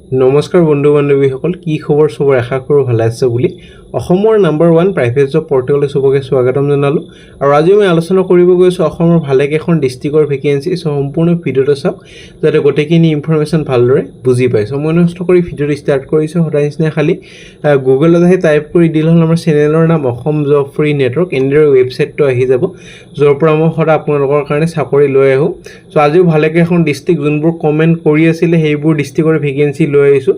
নমস্কাৰ বন্ধু বান্ধৱীসকল কি খবৰ সবৰ আশা কৰোঁ ভালে আছে বুলি অসমৰ নাম্বাৰ 1 প্ৰাইভেট জব পৰ্টেললৈ সবকে স্বাগতম জনালো আৰু আজি মই আলোচনা কৰিব গৈছো অসমৰ ভালেকেখন ডিস্ট্ৰিক্টৰ ভেকেন্সি সম্পূৰ্ণ ভিডিঅ'টো চাওক যাতে গোটেইখিনি ইনফৰমেশ্যন ভালদৰে বুজি পায় সময় নষ্ট কৰি ভিডিঅ'টো ষ্টাৰ্ট কৰিছো সদায় নিচিনা খালি গুগলত আহি টাইপ কৰি দিলে হ'ল আমাৰ চেনেলৰ নাম অসম জব ফ্ৰী নেটৱৰ্ক এনেদৰে ৱেবছাইটটো আহি যাব য'ৰ পৰা মই সদায় আপোনালোকৰ কাৰণে চাকৰি লৈ আহোঁ সো আজিও ভালেকেখন ডিস্ট্ৰিক্ট যোনবোৰ কমেণ্ট কৰি আছিলে সেইবোৰ ডিস্ট্ৰিক্টৰ ভেকেন্সি লৈ আহিছো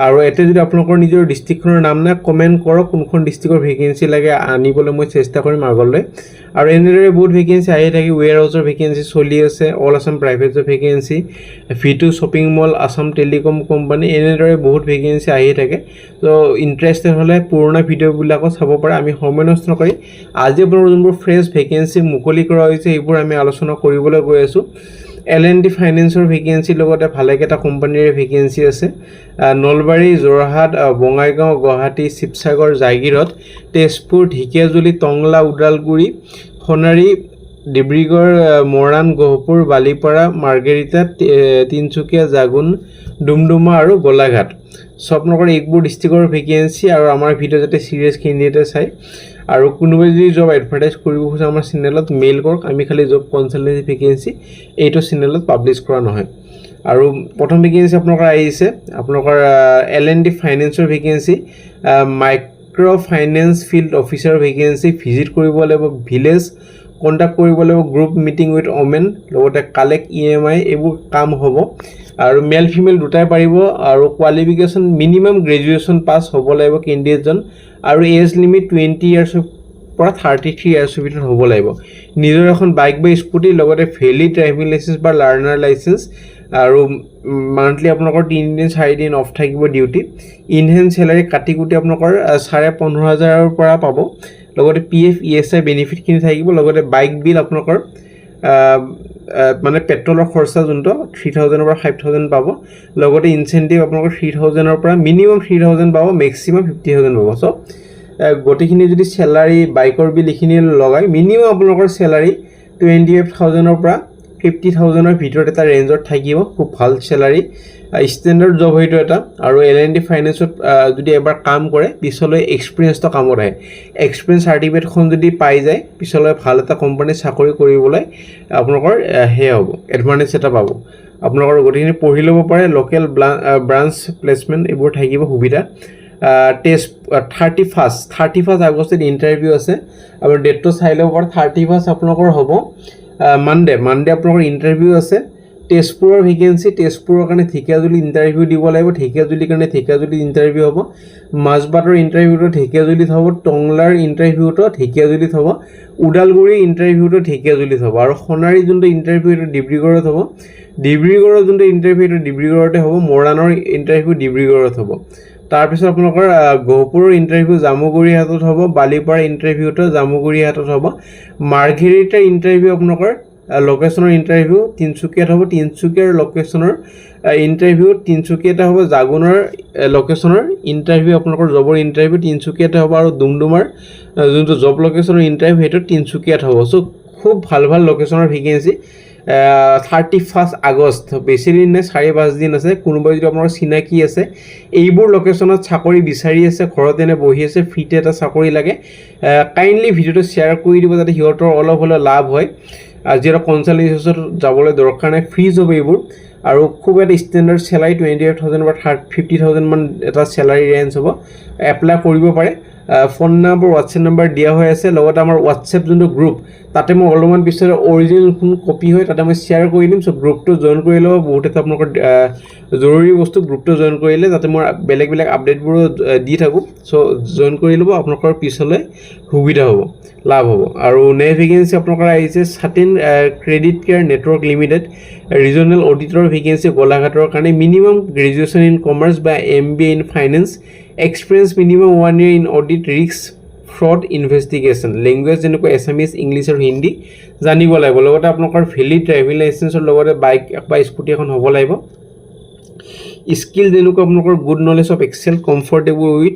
আৰু এতে যদি আপোনালোকৰ নিজৰ ডিস্ট্ৰিক্টখনৰ নাম না কমেণ্ট কৰক কোনখন ডিস্ট্ৰিক্টৰ ভেকেন্সি লাগে আনিবলৈ মই চেষ্টা কৰিম আগলৈ আৰু এনেদৰে বহুত ভেকেন্সি আহি থাকে ওৱেৰ হাউচৰ ভেকেন্সি চলি আছে all Assam private job vacancy V2 shopping mall Assam telecom company এনেদৰে বহুত ভেকেন্সি আহি থাকে তো ইন্টাৰেষ্টেড হ'লে পুৰণা ভিডিঅ'বিলাকো চাব পাৰে আমি সময় নষ্ট নকৰি আজি আপোনালোকৰ যোনবোৰ ফ্ৰেছ ভেকেন্সি মুকলি কৰা হৈছে এইবোৰ আমি আলোচনা কৰিবলৈ গৈ আছোঁ L&T ফাইনেন্সৰ ভেকেন্সি লগতে ভালেকেটা কোম্পানীৰ ভেকেন্সি আছে নলবাৰী যোৰহাট বঙাইগাঁও গুৱাহাটী শিৱসাগৰ জাগিৰোড তেজপুৰ ঢেকিয়াজুলি টংলা ওদালগুৰি সোণাৰী ডিব্ৰুগড় মৰাণ গহপুৰ বালিপাৰা মাৰ্গেৰিটা তিনচুকীয়া জাগুন ডুমডুমা আৰু গোলাঘাট সব আপোনালোকৰ এইবোৰ ডিস্ট্ৰিক্টৰ ভেকেন্সি আৰু আমাৰ ভিডিঅ' যাতে সিৰিয়াছ কেণ্ডিডেটে চাই আৰু কোনোবাই যদি জব এডভাৰটাইজ কৰিব খোজে আমাৰ চেনেলত মেইল কৰক আমি খালি জব কনসালটেন্সি ভেকেন্সি এইটো চেনেলত পাব্লিছ কৰা নহয় আৰু প্ৰথম ভেকেন্সি আপোনালোকৰ আহিছে আপোনালোকৰ L&T ফাইনেন্সৰ vacancy micro finance field officer vacancy visit কৰিব লাগিব ভিলেজ কন্টাক্ট কৰিব লাগিব গ্ৰুপ মিটিং উইথ ওমেন লগতে কালেক্ট EMI এইবোৰ কাম হ'ব আৰু মেল ফিমেল দুটাই পাৰিব আৰু কোৱালিফিকেশ্যন মিনিমাম গ্ৰেজুৱেশ্যন পাছ হ'ব লাগিব কেণ্ডিডেটজন আৰু এজ লিমিট 20 ইয়াৰ্ছৰ পৰা 33 ইয়াৰ্ছৰ ভিতৰত হ'ব লাগিব নিজৰ এখন বাইক বা স্কুটি লগতে ভেলিড ড্ৰাইভিং লাইসেন্স বা লাৰ্নাৰ লাইসেন্স আৰু মান্থলি আপোনালোকৰ 3 দিন 4 দিন অফ থাকিব ডিউটি ইনহেন্ড স্যালাৰি কাটি কুটি আপোনালোকৰ 15,500 ৰ পৰা পাব লগতে PF ESI বেনিফিট কিনি থাকিব লগতে বাইক বিল আপোনালোকৰ মানে পেট্ৰলৰ খৰচা যোনটো 3000 পৰা 5000 পাব লগতে ইনসেন্টিভ আপোনালোকৰ 3000 ৰ পৰা মিনিমাম 3000 পাব মেক্সিমাম 50000 পাব সো গোটেইখিনি যদি স্যালাৰি বাইকৰ বিল এখিনি লগাই মিনিমাম আপোনালোকৰ স্যালাৰি 28000 ৰ পৰা 50000 ৰ ভিতৰত এটা ৰেঞ্জত থাকিব খুব ভাল স্যালাৰি ষ্টেণ্ডাৰ্ড জব হয়তো এটা আৰু L&T ফাইনেন্সত যদি এবাৰ কাম কৰে পিছলৈ এক্সপেৰিয়েন্সটো কামত আহে এক্সপেৰিয়েন্স সাৰ্টিফিকেটখন যদি পাই যায় পিছলৈ ভাল এটা কোম্পানী চাকৰি কৰিবলৈ আপোনালোকৰ হে হ'ব এডভান্টেজ এটা পাব আপোনালোকৰ গোটেইখিনি পঢ়ি ল'ব পাৰে লোকেল ব্ৰাঞ্চ প্লেচমেন্ট এইবোৰ থাকিব সুবিধা টেষ্ট 31 আগষ্টত ইন্টাৰভিউ আছে আৰু ডেটটো চাই ল'ব পাৰে 31 আপোনালোকৰ হ'ব মানডে আপোনালোকৰ ইন্টাৰভিউ আছে তেজপুৰৰ ভেকেন্সি তেজপুৰৰ কাৰণে ঢেকিয়াজুলি ইন্টাৰভিউ দিব লাগিব ঢেকিয়াজুলিৰ কাৰণে ঢেকিয়াজুলি ইন্টাৰভিউ হ'ব মাজবাটৰ ইন্টাৰভিউটো ঢেকিয়াজুলিত হ'ব টংলাৰ ইন্টাৰভিউটো ঢেকিয়াজুলিত হ'ব ওদালগুৰি ইন্টাৰভিউটো ঢেকিয়াজুলিত হ'ব আৰু সোণাৰী যোনটো ইন্টাৰভিউ এটা ডিব্ৰুগড়ত হ'ব ডিব্ৰুগড়ৰ যোনটো ইন্টাৰভিউ এটা ডিব্ৰুগড়তে হ'ব মৰাণৰ ইন্টাৰভিউ ডিব্ৰুগড়ত হ'ব তাৰপিছত আপোনালোকৰ গহপুৰৰ ইন্টাৰভিউ জামুগুৰিহাটত হ'ব বালিপাৰা ইন্টাৰভিউটো জামুগুৰিহাটত হ'ব মাৰ্গেৰিটা ইন্টাৰভিউ আপোনালোকৰ লোকেশনৰ ইন্টাৰভিউ তিনচুকীয়াত হ'ব তিনচুকীয়াৰ লোকেশনৰ ইন্টাৰভিউ তিনচুকীয়াতে হ'ব জাগুনৰ লোকেশনৰ ইন্টাৰভিউ আপোনালোকৰ জবৰ ইন্টাৰভিউ তিনচুকীয়াতে হ'ব আৰু ডুমডুমাৰ যোনটো জব লোকেশনৰ ইন্টাৰভিউ হেটো তিনচুকীয়াত হ'ব সো খুব ভাল ভাল লোকেশনৰ ভেকেন্সি 31 আগষ্ট বেছি দিন নাই 4-5 দিন আছে কোনোবাই যদি আপোনাৰ চিনাকি আছে এইবোৰ লোকেশনত চাকৰি বিচাৰি আছে ঘৰতে নে বহি আছে ফ্ৰীতে এটা চাকৰি লাগে কাইন্ডলি ভিডিওটো শেয়াৰ কৰি দিব যাতে হিয়তৰ অলপ হলে লাভ হয় আজিৰা কনসালটেন্সিত যাবলৈ দৰকাৰ নাই ফ্ৰী জব এইবোৰ আৰু খুব এটা ষ্টেণ্ডাৰ্ড স্যালাৰি 28000 বা 50000 মান এটা স্যালাৰি ৰেঞ্জ হ'ব এপ্লাই কৰিব পাৰে ফোন নম্বৰ WhatsApp নম্বৰ দিয়া হৈ আছে লগতে আমাৰ WhatsApp যোনটো গ্ৰুপ তাতে মই অলপমান পিছৰ অৰিজিনেল কপি হয় তাতে মই শেয়াৰ কৰি দিম সো গ্ৰুপটো জয়েন কৰি লব বহুত এটা আপোনালোকৰ জৰুৰী বস্তু গ্ৰুপটো জয়েন কৰিলে যাতে মই বেলেগ আপডেটবোৰ দি থাকো সো জয়েন কৰি লব আপোনালোকৰ পিছলৈ সুবিধা হ'ব লাভ হ'ব আৰু নেক্সট ভেকেন্সি আপোনালোকৰ আহিছে satin credit care network limited regional auditor vacancy গোলাঘাটৰ কাৰণে মিনিমাম গ্ৰেজুৱেশ্যন ইন কমাৰ্চ বা MBA in finance experience minimum 1 year in audit risk fraud investigation language যেনেকৈ এছামিজ ইংলিশ আৰু হিন্দী জানিব লাগিব লগতে আপোনালোকৰ ভেলিড ড্ৰাইভিং লাইসেন্সৰ লগতে বাইক বা স্কুটি এখন হ'ব লাগিব স্কিল যেনেকৈ আপোনালোকৰ good knowledge of Excel comfortable with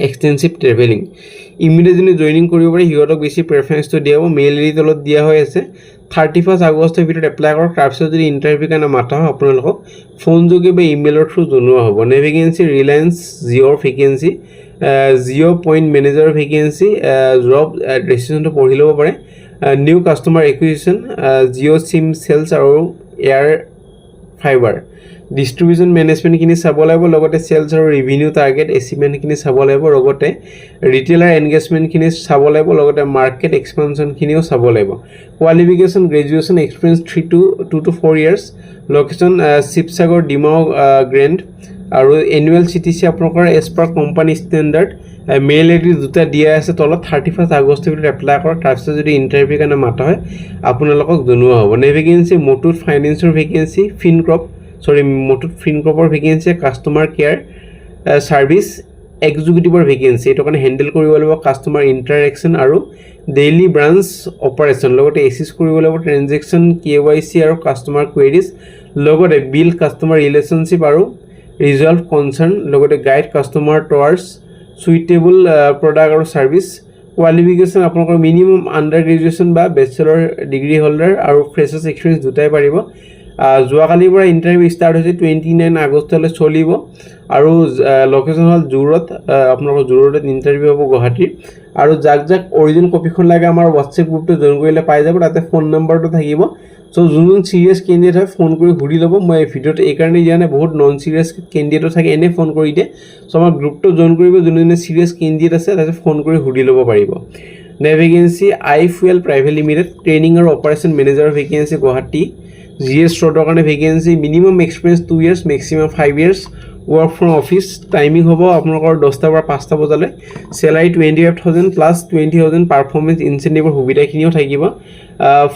extensive travelling immediately joining কৰিব পাৰে সিহঁতক বেছি প্ৰেফাৰেঞ্চটো দিয়া হ'ব মেইল আইডি তলত দিয়া হৈ আছে 31 আগষ্টৰ ভিতৰত এপ্লাই কৰক তাৰপিছত যদি ইণ্টাৰভিউ কাৰণে মাতা হয় আপোনালোকক ফোন যোগে বা ইমেইলৰ থ্ৰু জনোৱা হ'ব নে ভেকেঞ্চি ৰিলায়েন্স জিঅ'ৰ vacancy Jio' point manager vacancy job ৰেজিষ্ট্ৰেশ্যনটো পঢ়ি ল'ব পাৰে new customer acquisition Jio' SIM sales আৰু এয়াৰ ফাইবাৰ ডিষ্ট্ৰিবিউশ্যন মেনেজমেণ্টখিনি চাব লাগিব লগতে চেলছ আৰু ৰেভিনিউ টাৰ্গেট এচিভমেণ্টখিনি চাব লাগিব লগতে ৰিটেইলাৰ এনগেজমেণ্টখিনি চাব লাগিব লগতে মাৰ্কেট এক্সপেনশ্যনখিনিও চাব লাগিব qualification graduation experience 2 to 4 years location Sivasagar Demow গ্ৰেণ্ড আৰু এনুৱেল CTC আপোনালোকৰ age per company standard mail ID দুটা দিয়া আছে তলত 31 আগষ্টৰ ভিতৰত এপ্লাই কৰক তাৰপিছত যদি ইণ্টাৰভিউ কাৰণে মাতা হয় আপোনালোকক জনোৱা হ'ব নে ভেকেঞ্চি মুথুত ফাইনেন্সৰ ভেকেঞ্চি মুথুত ফিনক্ৰপৰ ভেকেঞ্চি কাষ্টমাৰ কেয়াৰ ছাৰ্ভিচ এক্সিকিউটিভৰ ভেকেঞ্চি এইটো কাৰণে হেণ্ডেল কৰিব লাগিব কাষ্টমাৰ ইণ্টাৰেকশ্যন আৰু ডেইলি ব্ৰাঞ্চ অপাৰেশ্যন লগতে এচিছ কৰিব লাগিব ট্ৰেনজেকশ্যন KYC আৰু কাষ্টমাৰ কুৱেৰিজ লগতে বিল কাষ্টমাৰ ৰিলেশ্যনশ্বিপ আৰু ৰিজল্ভ কনচাৰ্ণ লগতে guide customer towards suitable product আৰু ছাৰ্ভিচ কোৱালিফিকেশ্যন আপোনালোকৰ মিনিমাম আণ্ডাৰ গ্ৰেজুৱেশ্যন বা বেচেলৰ ডিগ্ৰী হোল্ডাৰ আৰু ফ্ৰেছাৰ্ছ এক্সপিৰিয়েঞ্চ দুটাই পাৰিব যোৱাকালিৰ পৰা ইণ্টাৰভিউ ষ্টাৰ্ট হৈছে 29 আগষ্টলৈ চলিব আৰু লোকেশ্যন হ'ল জোৰত আপোনালোকৰ জোৰতে ইণ্টাৰভিউ হ'ব গুৱাহাটীৰ আৰু যাক অৰিজিনেল কপিখন লাগে আমাৰ হোৱাটছএপ গ্ৰুপটো জইন কৰিলে পাই যাব তাতে ফোন নম্বৰটো থাকিব চ' যোন চিৰিয়াছ কেণ্ডিডেট হয় ফোন কৰি সুধি ল'ব মই এই ভিডিঅ'ত এইকাৰণে দিয়া নাই বহুত নন চিৰিয়াছ কেণ্ডিডেটো থাকে এনেই ফোন কৰি দিয়ে চ' আমাৰ গ্ৰুপটো জইন কৰিব যোনে চিৰিয়াছ কেণ্ডিডেট আছে তাতে ফোন কৰি সুধি ল'ব পাৰিব নে vacancy iFuel private limited training আৰু অপাৰেশ্যন মেনেজাৰৰ ভেকেঞ্চি গুৱাহাটী GS ষ্ট'ৰৰ কাৰণে vacancy minimum experience 2 years maximum 5 years work from office timing হ'ব আপোনালোকৰ 10টাৰ পৰা 5টা বজালৈ চেলাৰী 25,000 প্লাছ 20,000 পাৰফৰ্মেঞ্চ ইনচেণ্টিভৰ সুবিধাখিনিও থাকিব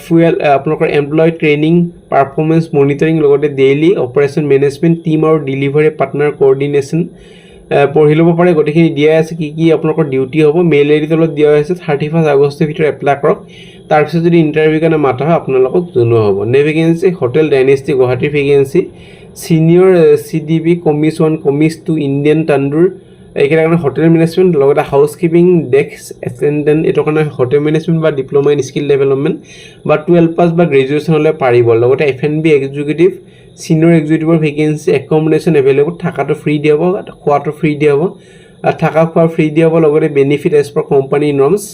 ফুয়েল আপোনালোকৰ এমপ্লয় ট্ৰেইনিং পাৰফৰ্মেঞ্চ মনিটৰিং লগতে ডেইলি অপাৰেশ্যন মেনেজমেণ্ট টিম আৰু ডেলিভাৰী পাৰ্টনাৰ কোঅৰ্ডিনেশ্যন পঢ়ি ল'ব পাৰে গোটেইখিনি দিয়া আছে কি আপোনালোকৰ ডিউটি হ'ব মেইল আইডি তলত দিয়া হৈছে 31 আগষ্টৰ ভিতৰত এপ্লাই কৰক তাৰপিছত যদি ইণ্টাৰভিউ কাৰণে মাতা হয় আপোনালোকক জনোৱা হ'ব নে ভেকেঞ্চি হোটেল ডাইনেষ্টি গুৱাহাটীৰ vacancy senior CDB commis 1 commis 2 Indian tandoor এইকেইটা কাৰণে হোটেল মেনেজমেণ্ট লগতে হাউচ কিপিং ডেস্ক এটেণ্ডেণ্ট এইটো কাৰণে হোটেল মেনেজমেণ্ট বা ডিপ্ল'মা ইন স্কিল ডেভেলপমেণ্ট বা 12 পাছ বা গ্ৰেজুৱেশ্যন হ'লে পাৰিব লগতে F&B এক্সিকিউটিভ চিনিয়ৰ এক্সিকিউটিভৰ ভেকেঞ্চি একমডেশ্যন এভেইলেবল থকাটো ফ্ৰী দিয়া হ'ব খোৱাটো ফ্ৰী দিয়া হ'ব থকা খোৱা ফ্ৰী দিয়া হ'ব লগতে benefit as per company norms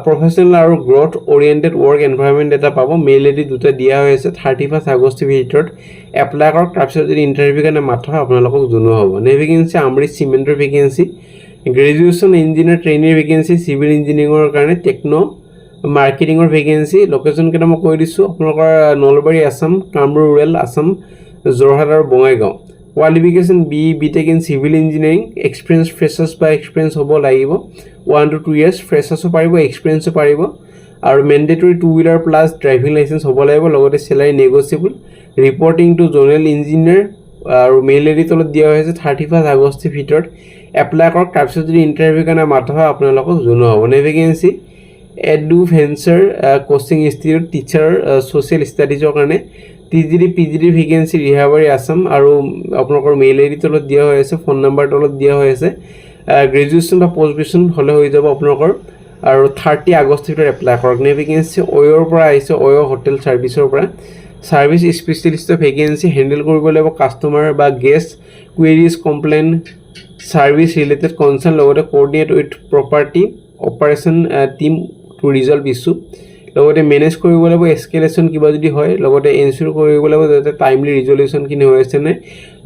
professional আৰু গ্ৰথ অৰিয়েণ্টেড ৱৰ্ক এনভাইৰনমেণ্ট এটা পাব মেইল আইডি দুটা দিয়া হৈ আছে 31 আগষ্টৰ ভিতৰত এপ্লাই কৰক তাৰপিছত যদি ইণ্টাৰভিউ কাৰণে মাতা হয় আপোনালোকক জনোৱা হ'ব নে ভেকেঞ্চি আমৃত চিমেণ্টৰ ভেকেঞ্চি গ্ৰেজুৱেশ্যন ইঞ্জিনিয়াৰ ট্ৰেইনিৰ ভেকেঞ্চি চিভিল ইঞ্জিনিয়াৰিঙৰ কাৰণে টেকনো মাৰ্কেটিঙৰ ভেকেঞ্চি লোকেশ্যন কেইটা মই কৈ দিছোঁ আপোনালোকৰ নলবাৰী আছাম কামৰূপ ৰুৰেল আছাম যোৰহাট আৰু Bongaigaon qualification BTech in civil engineering experience freshers বা এক্সপিৰিয়েঞ্চ হ'ব লাগিব 1 to 2 years ফ্ৰেছাৰ্ছো পাৰিব এক্সপিৰিয়েঞ্চো পাৰিব আৰু mandatory 2 wheeler plus driving licence হ'ব লাগিব লগতে salary negotiable reporting to zonal engineer আৰু মেইল আইডি তলত দিয়া হৈছে 31 আগষ্টৰ ভিতৰত এপ্লাই কৰক তাৰপিছত যদি ইণ্টাৰভিউ কাৰণে মাতা হয় আপোনালোকক জনোৱা হ'ব নে vacancy Eduventure coaching institute teacher social ষ্টাডিজৰ কাৰণে PGD ভেকেঞ্চি ৰিহাবাৰী আছাম আৰু আপোনালোকৰ মেইল আইডি তলত দিয়া হৈ আছে ফোন নম্বৰ তলত দিয়া হৈ আছে গ্ৰেজুৱেশ্যন বা পষ্ট গ্ৰেজুৱেশ্যন হ'লে হৈ যাব আপোনালোকৰ আৰু 30 আগষ্টৰ ভিতৰত এপ্লাই কৰক নে ভেকেঞ্চি অয়'ৰ পৰা আহিছে অয়' হোটেল ছাৰ্ভিচৰ পৰা ছাৰ্ভিচ স্পেচিয়েলিষ্টৰ ভেকেঞ্চি হেণ্ডেল কৰিব লাগিব কাষ্টমাৰ বা guest queries complaint service related concern লগতে coordinate with property operation team to resolve issue লগতে মেনেজ কৰিব লাগিব এস্কেলেশ্যন কিবা যদি হয় লগতে এনচিয়ৰ কৰিব লাগিব যাতে টাইমলি ৰিজলিউশ্যনখিনি হৈ আছে নে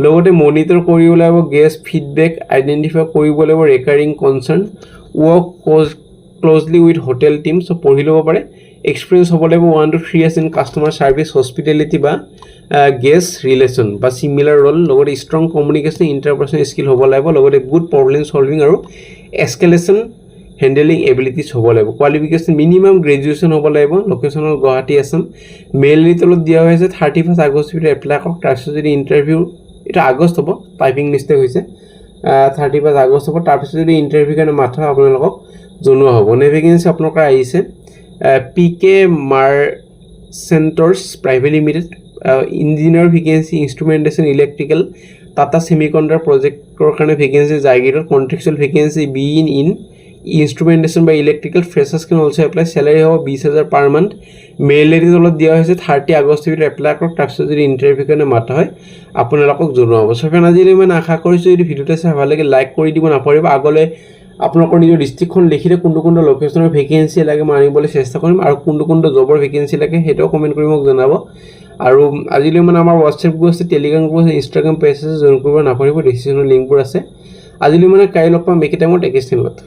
লগতে মনিটৰ কৰিব লাগিব গেষ্ট ফিডবেক আইডেণ্টিফাই কৰিব লাগিব recurring concern work closely with hotel team so' পঢ়ি ল'ব পাৰে এক্সপিৰিয়েঞ্চ হ'ব লাগিব 1 to 3 years in customer service hospitality বা গেষ্ট ৰিলেশ্যন বা চিমিলাৰ ৰ'ল লগতে ষ্ট্ৰং কমিউনিকেশ্যন ইণ্টাৰপাৰ্চনেল স্কিল হ'ব লাগিব লগতে গুড প্ৰব্লেম ছলভিং আৰু এস্কেলেশ্যন হেণ্ডেলিং এবিলিটিছ হ'ব লাগিব কোৱালিফিকেশ্যন মিনিমাম গ্ৰেজুৱেশ্যন হ'ব লাগিব লোকেশ্যন হ'ল গুৱাহাটী আছাম মেইল আইডি তলত দিয়া হৈছে 31 আগষ্টৰ ভিতৰত এপ্লাই কৰক তাৰপিছত যদি ইণ্টাৰভিউ এটা আগষ্ট হ'ব টাইপিং মিষ্টেক হৈছে 31 আগষ্ট হ'ব তাৰপিছত যদি ইণ্টাৰভিউ কাৰণে মাতা হয় আপোনালোকক জনোৱা হ'ব নে ভেকেঞ্চি আপোনালোকৰ আহিছে PK merchants private limited engineer vacancy instrumentation electrical Tata semiconductor প্ৰজেক্টৰ কাৰণে ভেকেঞ্চি জাইগেটত contractual vacancy B in instrumentation বা electrical freshers can also apply salary হ'ব 20,000 পাৰ মান্থ মেইল আইডি তলত দিয়া হৈছে 30 আগষ্ট ভিতৰত এপ্লাই কৰক তাৰপিছত যদি ইণ্টাৰভিউ কাৰণে মাতা হয় আপোনালোকক জনোৱা হ'ব সো ফ্ৰেণ্ড আজিলৈ মই আশা কৰিছোঁ যদি ভিডিঅ'টো চাই ভাল লাগে লাইক কৰি দিব নাপাহৰিব আগলৈ আপোনালোকৰ নিজৰ ডিস্ট্ৰিক্টখন লিখিলে কোনটো লোকেশ্যনৰ ভেকেঞ্চি লাগে মই আনিবলৈ চেষ্টা কৰিম আৰু কোনটো জবৰ ভেকেঞ্চি লাগে সেইটো কমেন্ট কৰি মোক জনাব আৰু আজিলৈ মানে আমাৰ WhatsApp গ্ৰুপ আছে টেলিগ্ৰাম গ্ৰুপ আছে ইনষ্টাগ্ৰাম পেজ আছে জয়েন কৰিব নাপাহৰিব ডিসক্ৰিপচনৰ লিংকবোৰ আছে আজিলৈ মানে কাইলৈ লগ পাম একে টাইমত একে চেনেলত